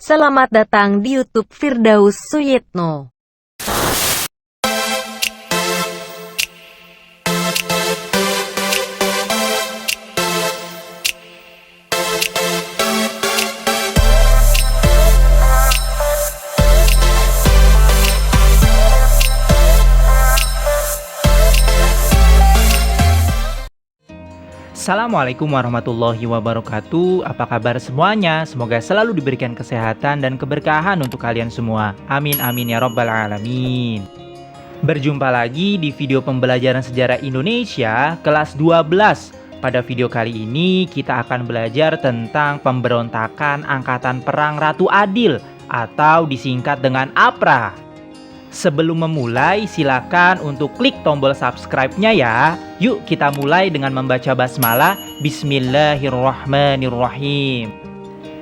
Selamat datang di YouTube Firdaus Suyitno. Assalamualaikum warahmatullahi wabarakatuh. Apa kabar semuanya? Semoga selalu diberikan kesehatan dan keberkahan untuk kalian semua. Amin amin ya rabbal alamin. Berjumpa lagi di video pembelajaran sejarah Indonesia kelas 12. Pada video kali ini kita akan belajar tentang pemberontakan Angkatan Perang Ratu Adil atau disingkat dengan APRA. Sebelum memulai, silakan untuk klik tombol subscribe-nya ya. Yuk kita mulai dengan membaca basmalah. Bismillahirrahmanirrahim.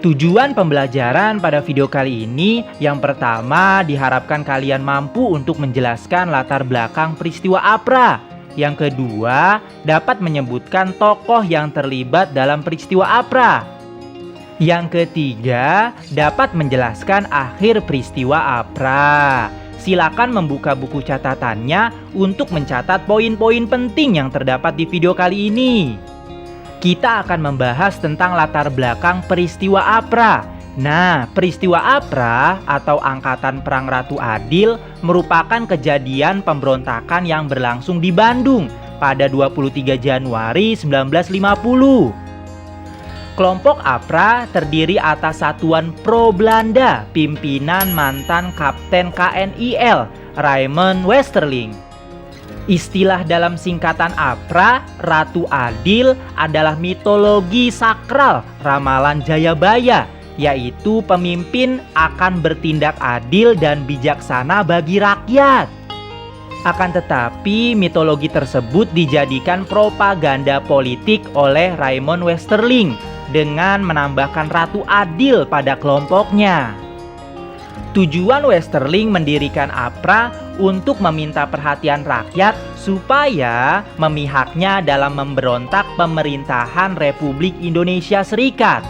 Tujuan pembelajaran pada video kali ini, yang pertama diharapkan kalian mampu untuk menjelaskan latar belakang peristiwa APRA. Yang kedua, dapat menyebutkan tokoh yang terlibat dalam peristiwa APRA. Yang ketiga, dapat menjelaskan akhir peristiwa APRA. Silakan membuka buku catatannya untuk mencatat poin-poin penting yang terdapat di video kali ini. Kita akan membahas tentang latar belakang peristiwa APRA. Nah, peristiwa APRA atau Angkatan Perang Ratu Adil merupakan kejadian pemberontakan yang berlangsung di Bandung pada 23 Januari 1950. Kelompok APRA terdiri atas satuan pro Belanda, pimpinan mantan Kapten KNIL, Raymond Westerling. Istilah dalam singkatan APRA, Ratu Adil, adalah mitologi sakral ramalan Jayabaya, yaitu pemimpin akan bertindak adil dan bijaksana bagi rakyat. Akan tetapi, mitologi tersebut dijadikan propaganda politik oleh Raymond Westerling dengan menambahkan Ratu Adil pada kelompoknya. Tujuan Westerling mendirikan APRA untuk meminta perhatian rakyat supaya memihaknya dalam memberontak pemerintahan Republik Indonesia Serikat.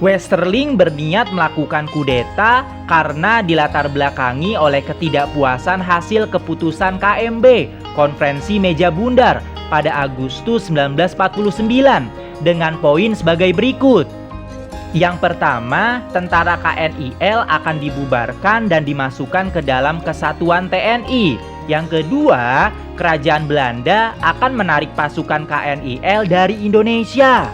Westerling berniat melakukan kudeta karena dilatar belakangi oleh ketidakpuasan hasil keputusan KMB, Konferensi Meja Bundar, pada Agustus 1949 dengan poin sebagai berikut. Yang pertama, tentara KNIL akan dibubarkan dan dimasukkan ke dalam kesatuan TNI. Yang kedua, kerajaan Belanda akan menarik pasukan KNIL dari Indonesia.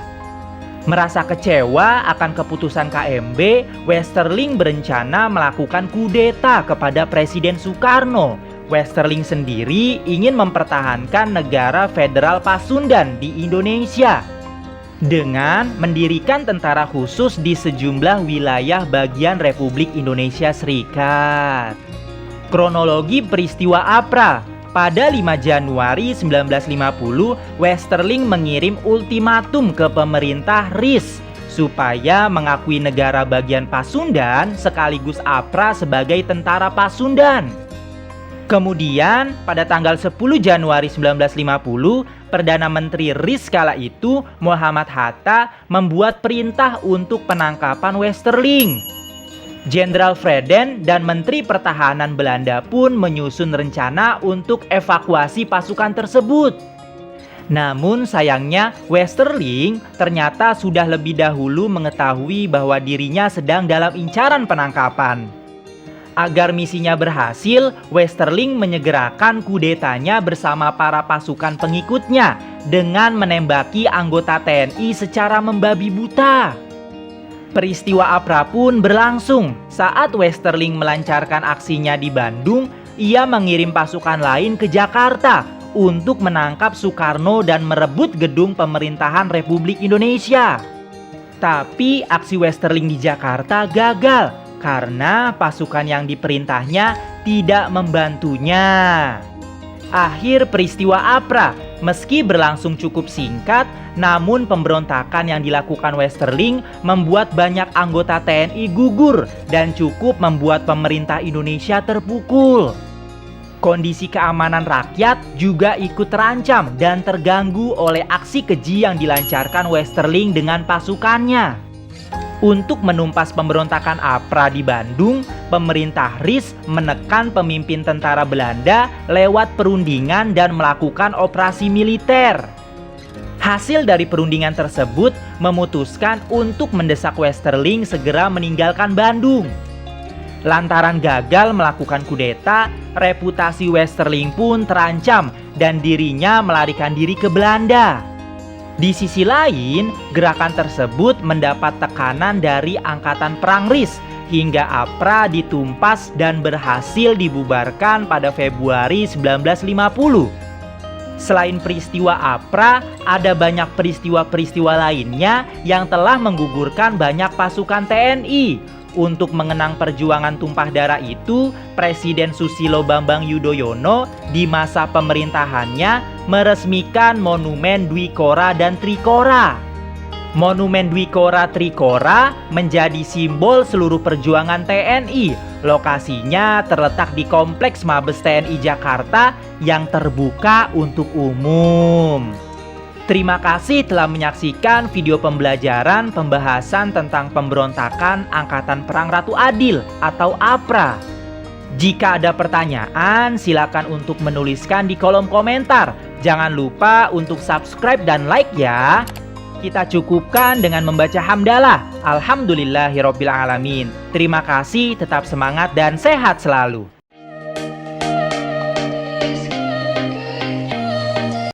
Merasa kecewa akan keputusan KMB, Westerling berencana melakukan kudeta kepada Presiden Soekarno. Westerling sendiri ingin mempertahankan negara federal Pasundan di Indonesia dengan mendirikan tentara khusus di sejumlah wilayah bagian Republik Indonesia Serikat. Kronologi peristiwa APRA. Pada 5 Januari 1950, Westerling mengirim ultimatum ke pemerintah RIS supaya mengakui negara bagian Pasundan sekaligus APRA sebagai tentara Pasundan. Kemudian, pada tanggal 10 Januari 1950, Perdana Menteri RIS kala itu, Muhammad Hatta, membuat perintah untuk penangkapan Westerling. Jenderal Vreden dan Menteri Pertahanan Belanda pun menyusun rencana untuk evakuasi pasukan tersebut. Namun sayangnya, Westerling ternyata sudah lebih dahulu mengetahui bahwa dirinya sedang dalam incaran penangkapan. Agar misinya berhasil, Westerling menyegerakan kudetanya bersama para pasukan pengikutnya dengan menembaki anggota TNI secara membabi buta. Peristiwa APRA pun berlangsung. Saat Westerling melancarkan aksinya di Bandung, ia mengirim pasukan lain ke Jakarta untuk menangkap Soekarno dan merebut gedung pemerintahan Republik Indonesia. Tapi aksi Westerling di Jakarta gagal karena pasukan yang diperintahnya tidak membantunya. Akhir peristiwa APRA, meski berlangsung cukup singkat, namun pemberontakan yang dilakukan Westerling membuat banyak anggota TNI gugur dan cukup membuat pemerintah Indonesia terpukul. Kondisi keamanan rakyat juga ikut terancam dan terganggu oleh aksi keji yang dilancarkan Westerling dengan pasukannya. Untuk menumpas pemberontakan APRA di Bandung, pemerintah RIS menekan pemimpin tentara Belanda lewat perundingan dan melakukan operasi militer. Hasil dari perundingan tersebut memutuskan untuk mendesak Westerling segera meninggalkan Bandung. Lantaran gagal melakukan kudeta, reputasi Westerling pun terancam dan dirinya melarikan diri ke Belanda. Di sisi lain, gerakan tersebut mendapat tekanan dari Angkatan Perang RIS hingga APRA ditumpas dan berhasil dibubarkan pada Februari 1950. Selain peristiwa APRA, ada banyak peristiwa-peristiwa lainnya yang telah menggugurkan banyak pasukan TNI. Untuk mengenang perjuangan tumpah darah itu, Presiden Susilo Bambang Yudhoyono di masa pemerintahannya meresmikan Monumen Dwikora dan Trikora. Monumen Dwikora Trikora menjadi simbol seluruh perjuangan TNI. Lokasinya terletak di Kompleks Mabes TNI Jakarta yang terbuka untuk umum. Terima kasih telah menyaksikan video pembelajaran pembahasan tentang pemberontakan Angkatan Perang Ratu Adil atau APRA. Jika ada pertanyaan, silakan untuk menuliskan di kolom komentar. Jangan lupa untuk subscribe dan like ya. Kita cukupkan dengan membaca hamdalah. Alhamdulillahirobbilalamin. Terima kasih, tetap semangat dan sehat selalu.